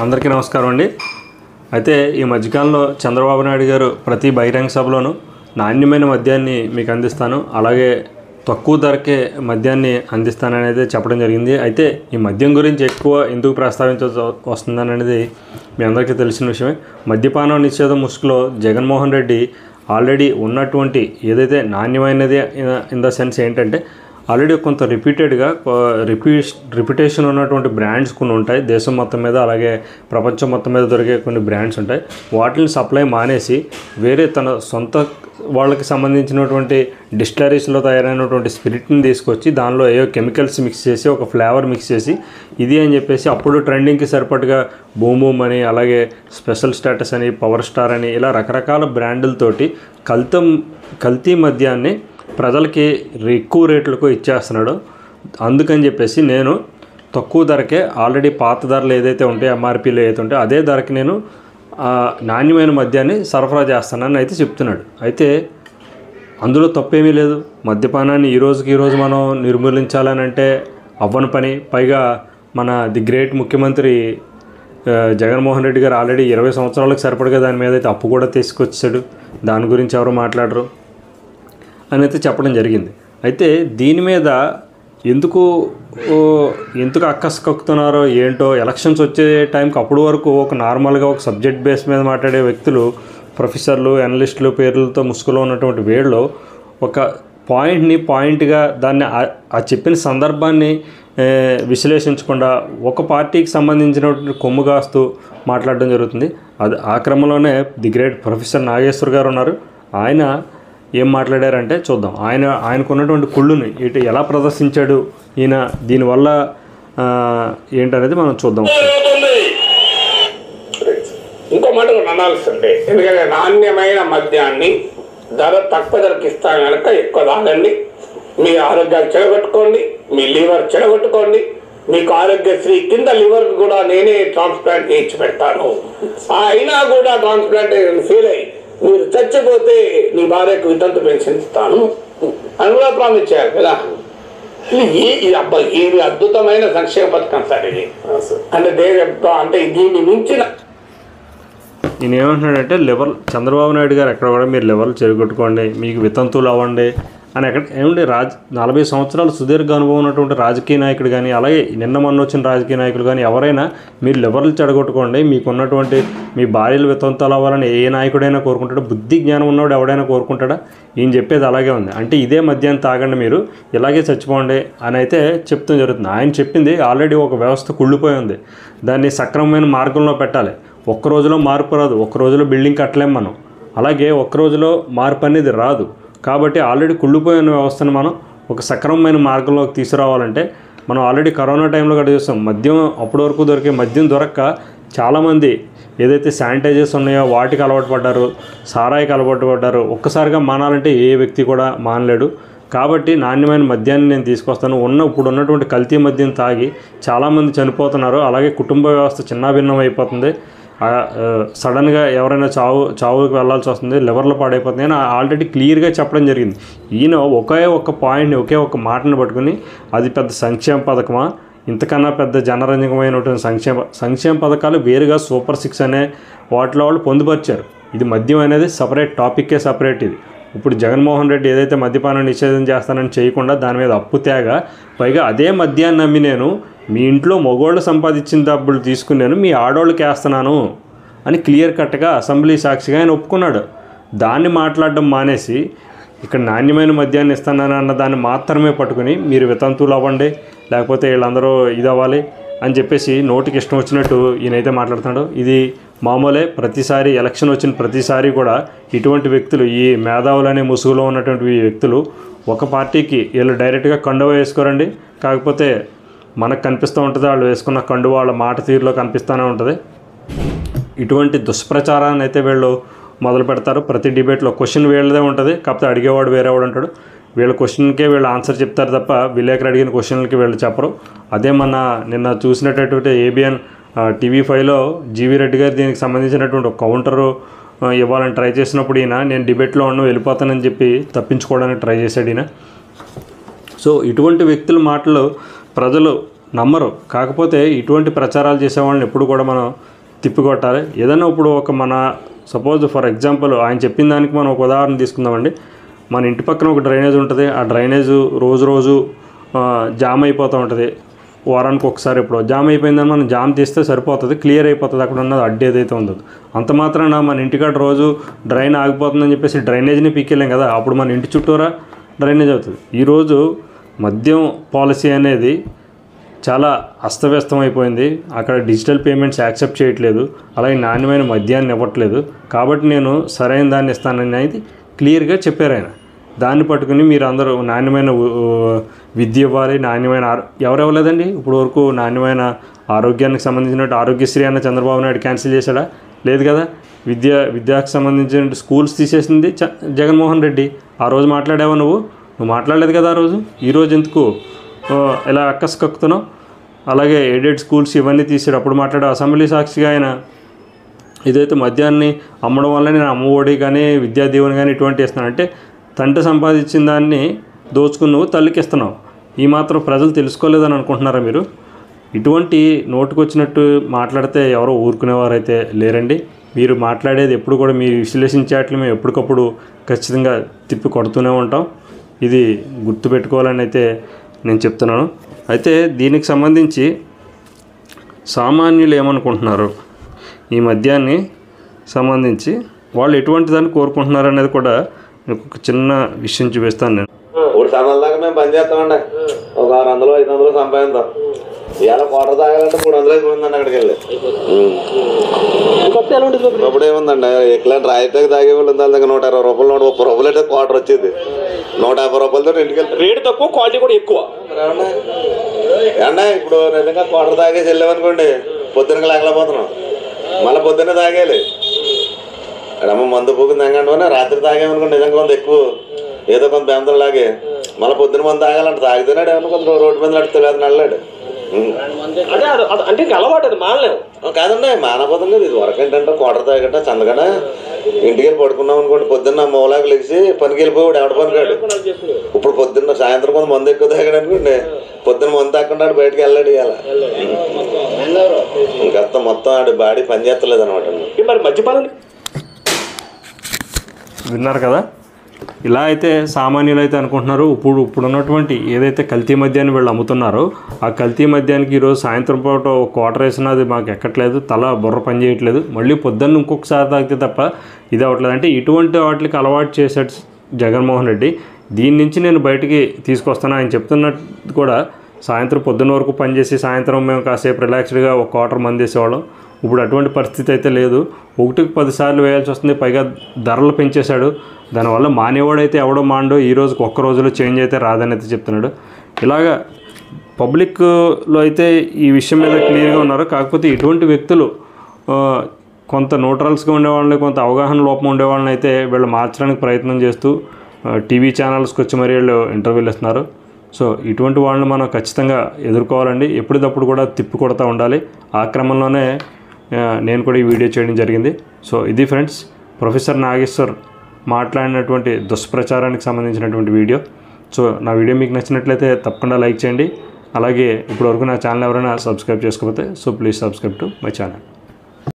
అందరికీ నమస్కారం అండి. అయితే ఈ మధ్యకాలంలో చంద్రబాబు నాయుడు గారు ప్రతి బహిరంగ సభలోనూ నాణ్యమైన మద్యాన్ని మీకు అందిస్తాను, అలాగే తక్కువ ధరకే మద్యాన్ని అందిస్తాననేది చెప్పడం జరిగింది. అయితే ఈ మద్యం గురించి ఎక్కువ ఎందుకు ప్రస్తావించాల్సి వస్తుందని అనేది మీ అందరికీ తెలిసిన విషయమే. మద్యపానం నిషేధం ముసుగులో జగన్మోహన్ రెడ్డి ఆల్రెడీ ఉన్నటువంటి ఏదైతే నాణ్యమైనది ఇన్ ద సెన్స్ ఏంటంటే ఆల్రెడీ కొంత రిప్యుటేషన్ ఉన్నటువంటి బ్రాండ్స్ కొన్ని ఉంటాయి దేశం మొత్తం మీద, అలాగే ప్రపంచం మొత్తం మీద దొరికే కొన్ని బ్రాండ్స్ ఉంటాయి. వాటిని సప్లై మానేసి వేరే తన సొంత వాళ్ళకి సంబంధించినటువంటి డిస్టిలరీస్లో తయారైనటువంటి స్పిరిట్ని తీసుకొచ్చి దానిలో ఏవో కెమికల్స్ మిక్స్ చేసి ఒక ఫ్లేవర్ మిక్స్ చేసి ఇది అని చెప్పేసి అప్పుడు ట్రెండింగ్కి సరిపట్టుగా బూమ్ బూమ్ అని, అలాగే స్పెషల్ స్టేటస్ అని, పవర్ స్టార్ అని, ఇలా రకరకాల బ్రాండులతోటి కల్తీ మద్యాన్ని ప్రజలకి ఎక్కువ రేట్లకు ఇచ్చేస్తున్నాడు. అందుకని చెప్పేసి నేను తక్కువ ధరకే ఆల్రెడీ పాత ధరలు ఏదైతే ఉంటాయో ఎంఆర్పీలో ఏదైతే ఉంటాయో అదే ధరకి నేను నాణ్యమైన మద్యాన్ని సరఫరా చేస్తానని అయితే చెప్తున్నాడు. అయితే అందులో తప్పేమీ లేదు. మద్యపానాన్ని ఈ రోజు మనం నిర్మూలించాలని అంటే అవ్వని పని. పైగా మన ది గ్రేట్ ముఖ్యమంత్రి జగన్మోహన్ రెడ్డి గారు ఆల్రెడీ 20 సంవత్సరాలకు సరిపడగా దాని మీద అయితే అప్పు కూడా తీసుకొచ్చాడు. దాని గురించి ఎవరు మాట్లాడరు అని అయితే చెప్పడం జరిగింది. అయితే దీని మీద ఎందుకు అక్కసు కక్కుతున్నారో ఏంటో, ఎలక్షన్స్ వచ్చే టైంకి అప్పటి వరకు ఒక నార్మల్గా ఒక సబ్జెక్ట్ బేస్ మీద మాట్లాడే వ్యక్తులు, ప్రొఫెసర్లు, అనలిస్టులు పేర్లతో ముసుగులో ఉన్నటువంటి వేళ్ళు ఒక పాయింట్గా దాన్ని ఆ చెప్పిన సందర్భాన్ని విశ్లేషించకుండా ఒక పార్టీకి సంబంధించినటువంటి కొమ్ము కాస్తూ మాట్లాడడం జరుగుతుంది. అది ఆ క్రమంలోనే ది గ్రేట్ ప్రొఫెసర్ నాగేశ్వర్ గారు ఉన్నారు. ఆయన ఏం మాట్లాడారంటే చూద్దాం. ఆయనకున్నటువంటి కుళ్ళుని ఇటు ఎలా ప్రదర్శించాడు ఈయన, దీనివల్ల ఏంటనేది మనం చూద్దాం. ఇంకో మాట అనాల్సిందే, ఎందుకంటే నాణ్యమైన మద్యాన్ని ధర తక్కువ ధరకి ఇస్తాను కనుక ఎక్కువ తాగండి, మీ ఆరోగ్యాలు చెడగొట్టుకోండి, మీ లివర్ చెడగొట్టుకోండి, మీకు ఆరోగ్యశ్రీ కింద లివర్ కూడా నేనే ట్రాన్స్ప్లాంట్ చేయించి పెడతాను, అయినా కూడా ట్రాన్స్ప్లాంట్ ఫెయిల్ అయ్యి మీరు చచ్చిపోతే నీ భార్యకు వితంతు పెన్షన్ ఇస్తాను అని కూడా ప్రామిస్ చేయాలి కదా. ఇది అద్భుతమైన సంక్షేమ పథకం సార్ ఇది. అంటే దీన్ని మించిన నేను ఏమంటున్నాడంటే చంద్రబాబు నాయుడు గారు ఎక్కడ కూడా మీరు లెవెల్ చెరగొట్టుకోండి, మీకు వితంతువులు అవ్వండి అని ఎక్కడ ఏమంటే 40 సంవత్సరాలు సుదీర్ఘ అనుభవం ఉన్నటువంటి రాజకీయ నాయకుడు కానీ, అలాగే మొన్న వచ్చిన రాజకీయ నాయకులు కానీ ఎవరైనా మీరు లెవర్లు చెడగొట్టుకోండి, మీకున్నటువంటి మీ భార్యలు వితంతువులు అవ్వాలని ఏ నాయకుడైనా కోరుకుంటాడా? బుద్ధి జ్ఞానం ఉన్నవాడు ఎవడైనా కోరుకుంటాడా? ఈయన చెప్పేది అలాగే ఉంది. అంటే ఇదే మద్యాన్ని తాగండి, మీరు ఇలాగే చచ్చిపోండి అని అయితే చెప్తూ జరుగుతుంది. ఆయన చెప్పింది ఆల్రెడీ ఒక వ్యవస్థ కుళ్ళిపోయి ఉంది, దాన్ని సక్రమమైన మార్గంలో పెట్టాలి. ఒక్క రోజులో మార్పు రాదు, ఒక్క రోజులో బిల్డింగ్ కట్టలేం మనం, అలాగే ఒక్క రోజులో మార్పు అనేది రాదు. కాబట్టి ఆల్రెడీ కుళ్ళిపోయిన వ్యవస్థను మనం ఒక సక్రమమైన మార్గంలోకి తీసుకురావాలంటే మనం ఆల్రెడీ కరోనా టైంలో కూడా చూస్తాం. మద్యం అప్పటి వరకు దొరికే మద్యం దొరక్క చాలామంది ఏదైతే శానిటైజర్స్ ఉన్నాయో వాటికి అలవాటు పడ్డారు, సారాయికి అలవాటు పడ్డారు. ఒక్కసారిగా మానాలంటే ఏ వ్యక్తి కూడా మానలేడు. కాబట్టి నాణ్యమైన మద్యాన్ని నేను తీసుకొస్తాను. ఇప్పుడు ఉన్నటువంటి కల్తీ మద్యం తాగి చాలామంది చనిపోతున్నారు, అలాగే కుటుంబ వ్యవస్థ చిన్నాభిన్నం అయిపోతుంది. సడన్గా ఎవరైనా చావుకి వెళ్ళాల్సి వస్తుంది, లివర్లో పాడైపోతుంది అని ఆల్రెడీ క్లియర్గా చెప్పడం జరిగింది. ఈయన ఒకే ఒక మాటను పట్టుకుని అది పెద్ద సంక్షేమ పథకమా, ఇంతకన్నా పెద్ద జనరంజకమైనటువంటి సంక్షేమ పథకాలు వేరుగా సూపర్ 6 అనే వాటిలో వాళ్ళు పొందుపరిచారు. ఇది మద్యం అనేది సపరేట్. ఇది ఇప్పుడు జగన్మోహన్ రెడ్డి ఏదైతే మద్యపానం నిషేధం చేస్తానని చేయకుండా దాని మీద అప్పు తేగా, పైగా అదే మద్యాన్ని నమ్మి నేను మీ ఇంట్లో మగోళ్ళు సంపాదించిన డబ్బులు తీసుకుని నేను మీ ఆడోళ్ళకి వేస్తున్నాను అని క్లియర్ కట్గా అసెంబ్లీ సాక్షిగా ఆయన ఒప్పుకున్నాడు. దాన్ని మాట్లాడడం మానేసి ఇక్కడ నాణ్యమైన మద్యాన్ని ఇస్తున్నాను అన్న దాన్ని మాత్రమే పట్టుకుని మీరు వితంతువులు అవ్వండి, లేకపోతే వీళ్ళందరూ ఇది అవ్వాలి అని చెప్పేసి నోటికి ఇష్టం వచ్చినట్టు ఈయనైతే మాట్లాడుతున్నాడు. ఇది మామూలే. ప్రతిసారి ఎలక్షన్ వచ్చిన ప్రతిసారి కూడా ఇటువంటి వ్యక్తులు, ఈ మేధావులనే ముసుగులో ఉన్నటువంటి ఈ వ్యక్తులు ఒక పార్టీకి వీళ్ళు డైరెక్ట్గా కండువ వేసుకోరండి. కాకపోతే మనకు కనిపిస్తూ ఉంటుంది, వాళ్ళు వేసుకున్న కండువ వాళ్ళ మాట తీరులో కనిపిస్తూనే ఉంటుంది. ఇటువంటి దుష్ప్రచారాన్ని అయితే వీళ్ళు మొదలు పెడతారు. ప్రతి డిబేట్లో క్వశ్చన్ వీళ్ళదే ఉంటుంది, కాకపోతే అడిగేవాడు వేరేవాడు ఉంటాడు. వీళ్ళ క్వశ్చన్కే వీళ్ళు ఆన్సర్ చెప్తారు తప్ప విలేకరు అడిగిన క్వశ్చన్లకి వీళ్ళు చెప్పరు. అదే నిన్న చూసినటువంటి ABN TV5లో జీవీ రెడ్డి గారు దీనికి సంబంధించినటువంటి ఒక కౌంటరు ఇవ్వాలని ట్రై చేసినప్పుడు నేను డిబేట్లో వెళ్ళిపోతానని చెప్పి తప్పించుకోవడానికి ట్రై చేశాడు ఈయన. సో ఇటువంటి వ్యక్తుల మాటలు ప్రజలు నమ్మరు. కాకపోతే ఇటువంటి ప్రచారాలు చేసే వాళ్ళని ఎప్పుడు కూడా మనం తిప్పికొట్టాలి. ఏదైనా ఇప్పుడు ఒక మన సపోజ్ ఫర్ ఎగ్జాంపుల్ ఆయన చెప్పిన దానికి మనం ఒక ఉదాహరణ తీసుకుందామండి. మన ఇంటి పక్కన ఒక డ్రైనేజ్ ఉంటుంది. ఆ డ్రైనేజ్ రోజు జామ్ అయిపోతూ ఉంటుంది. వారానికి ఒకసారి ఇప్పుడు జామ్ అయిపోయిందని మనం జామ్ తీస్తే సరిపోతుంది, క్లియర్ అయిపోతుంది అక్కడ ఉన్నది అడ్డు ఏదైతే ఉందో. అంత మాత్రాన మన ఇంటికాడ రోజు డ్రైన్ ఆగిపోతుందని చెప్పేసి డ్రైనేజ్ని పీకెళ్ళాం కదా, అప్పుడు మన ఇంటి చుట్టూరా డ్రైనేజ్ అవుతుంది. ఈరోజు మద్యం పాలసీ అనేది చాలా అస్తవ్యస్తం అయిపోయింది. అక్కడ డిజిటల్ పేమెంట్స్ యాక్సెప్ట్ చేయట్లేదు, అలాగే నాణ్యమైన మద్యాన్ని ఇవ్వట్లేదు. కాబట్టి నేను సరైన దాన్ని ఇస్తానని అనేది క్లియర్గా చెప్పారు ఆయన. దాన్ని పట్టుకుని మీరు అందరూ నాణ్యమైన విద్య ఇవ్వాలి, నాణ్యమైన ఎవరు ఇవ్వలేదండి ఇప్పుడు వరకు. నాణ్యమైన ఆరోగ్యానికి సంబంధించినట్టు ఆరోగ్యశ్రీ అన్న చంద్రబాబు నాయుడు క్యాన్సిల్ చేశాడా? లేదు కదా. విద్యకు సంబంధించిన స్కూల్స్ తీసేసింది జగన్మోహన్ రెడ్డి. ఆ రోజు మాట్లాడావా నువ్వు మాట్లాడలేదు కదా ఆ రోజు. ఈరోజు ఎందుకు ఇలా అక్కసు కక్కుతున్నావు? అలాగే ఎయిడెడ్ స్కూల్స్ ఇవన్నీ తీసాడు, అప్పుడు మాట్లాడావు. అసెంబ్లీ సాక్షిగా ఆయన ఇదైతే మద్యాన్ని అమ్మడం వల్ల నేను అమ్మఒడి కానీ విద్యాదీవెన కానీ ఇటువంటి ఇస్తున్నాను అంటే తండ్రి సంపాదించిన దాన్ని దోచుకుని నువ్వు తల్లికి ఇస్తున్నావు. ఈ మాత్రం ప్రజలు తెలుసుకోలేదని అనుకుంటున్నారా మీరు? ఇటువంటి నోటుకొచ్చినట్టు మాట్లాడితే ఎవరో ఊరుకునేవారైతే లేరండి. మీరు మాట్లాడేది ఎప్పుడు కూడా మీరు విశ్లేషించేట్లు మేము ఎప్పటికప్పుడు ఖచ్చితంగా తిప్పి కొడుతూనే ఉంటాం. ఇది గుర్తుపెట్టుకోవాలని అయితే నేను చెప్తున్నాను. అయితే దీనికి సంబంధించి సామాన్యులు ఏమనుకుంటున్నారు, ఈ మద్యాన్ని సంబంధించి వాళ్ళు ఎటువంటి దాన్ని కోరుకుంటున్నారు అనేది కూడా ఒక చిన్న విషయం చూపిస్తాను నేను. 3 సంవత్సరాల దాకా మేము పని చేస్తామండి. ఒక 600 500 సంపాదిస్తాం. ఇవాళ క్వార్టర్ తాగాలంటే 300 అయిపోయిందండి అక్కడికి వెళ్ళి. అప్పుడు ఏముందండి ఎక్కడంటే రాయితీకి తాగే వాళ్ళు దాని దగ్గర 120 రూపాయలు 130 రూపాయలు అయితే క్వార్టర్ వచ్చేది. 150 రూపాయలతో ఇంటికి వెళ్తాం. రేటు తక్కువ, క్వాలిటీ కూడా ఎక్కువ. ఏమన్నా ఇప్పుడు నిజంగా క్వార్టర్ తాగేసి వెళ్ళామనుకోండి పొద్దునకి లేకపోతున్నాం, మళ్ళీ పొద్దున్నే తాగేయాలి. అమ్మ మందు పోతుంది ఎంగంటే రాత్రి తాగేమనుకోండి నిజంగా కొంత ఎక్కువ ఏదో కొంత బెందలు లాగే మళ్ళీ పొద్దున మంది తాగాలంటే తాగితేనాడు ఏమన్నా కొంత రోడ్డు మీద నడితే లేదు నల్లాడు. అంటే అలవాటు అది మానలేము కాదండి, మానపోతుంది కదా. ఇది వరకు ఏంటంటే క్వార్టర్ తాగట చందగానే ఇంటికి వెళ్ళి పడుకున్నాం అనుకోండి, పొద్దున్న మూలాకి లెగిసి పనికి వెళ్ళిపోయాడు. ఎవడ పనికాడు ఇప్పుడు పొద్దున్న సాయంత్రం కొంత మందు ఎక్కువ తాగాడు అనుకోండి, పొద్దున్న మందు తాకుండా బయటకు వెళ్ళాడు. ఇవాళ ఇంకంతా మొత్తం ఆడి బాడీ పని చేస్తలేదు అనమాట. మరి మద్యపానం విన్నారు కదా. ఇలా అయితే సామాన్యులు అయితే అనుకుంటున్నారు. ఇప్పుడు ఉన్నటువంటి ఏదైతే కల్తీ మద్యాన్ని వీళ్ళు అమ్ముతున్నారో ఆ కల్తీ మద్యానికి ఈరోజు సాయంత్రం పూట ఒక క్వార్టర్ వేసినా అది మాకు ఎక్కట్లేదు, తల బుర్ర పని చేయట్లేదు. మళ్ళీ పొద్దున్న ఇంకొకసారి తాగితే తప్ప ఇది అవ్వట్లేదు. అంటే ఇటువంటి వాటికి అలవాటు చేశాడు జగన్మోహన్ రెడ్డి. దీని నుంచి నేను బయటికి తీసుకొస్తాను. ఆయన చెప్తున్నట్టు కూడా సాయంత్రం పొద్దున్న వరకు పనిచేసి సాయంత్రం మేము కాసేపు రిలాక్స్డ్గా ఒక క్వార్టర్ మంది వేసేవాళ్ళం. ఇప్పుడు అటువంటి పరిస్థితి అయితే లేదు. 1కి 10 సార్లు వేయాల్సి వస్తుంది. పైగా ధరలు పెంచేశాడు. దానివల్ల మానేవాడైతే ఎవడో మాండో ఈ రోజుకి ఒక్క రోజులో చేంజ్ అయితే రాదని అయితే చెప్తున్నాడు. ఇలాగా పబ్లిక్లో అయితే ఈ విషయం మీద క్లియర్గా ఉన్నారు. కాకపోతే ఇటువంటి వ్యక్తులు కొంత న్యూట్రల్స్గా ఉండేవాళ్ళని, కొంత అవగాహన లోపం ఉండేవాళ్ళని అయితే వీళ్ళు మార్చడానికి ప్రయత్నం చేస్తూ టీవీ ఛానల్స్కి వచ్చి మరి వీళ్ళు ఇంటర్వ్యూలు ఇస్తున్నారు. సో ఇటువంటి వాళ్ళని మనం ఖచ్చితంగా ఎదుర్కోవాలండి. ఎప్పటికప్పుడు కూడా తిప్పి కొడతా ఉండాలి. ఆ క్రమంలోనే నేను కూడా ఈ వీడియో చేయడం జరిగింది. సో ఇది ఫ్రెండ్స్, ప్రొఫెసర్ నాగేశ్వర్ మాట్లాడినటువంటి దుష్ప్రచారానికి సంబంధించినటువంటి వీడియో. సో నా వీడియో మీకు నచ్చినట్లయితే తప్పకుండా లైక్ చేయండి. అలాగే ఇప్పటివరకు నా ఛానల్ ఎవరైనా సబ్స్క్రైబ్ చేసుకోకపోతే so please subscribe to my channel.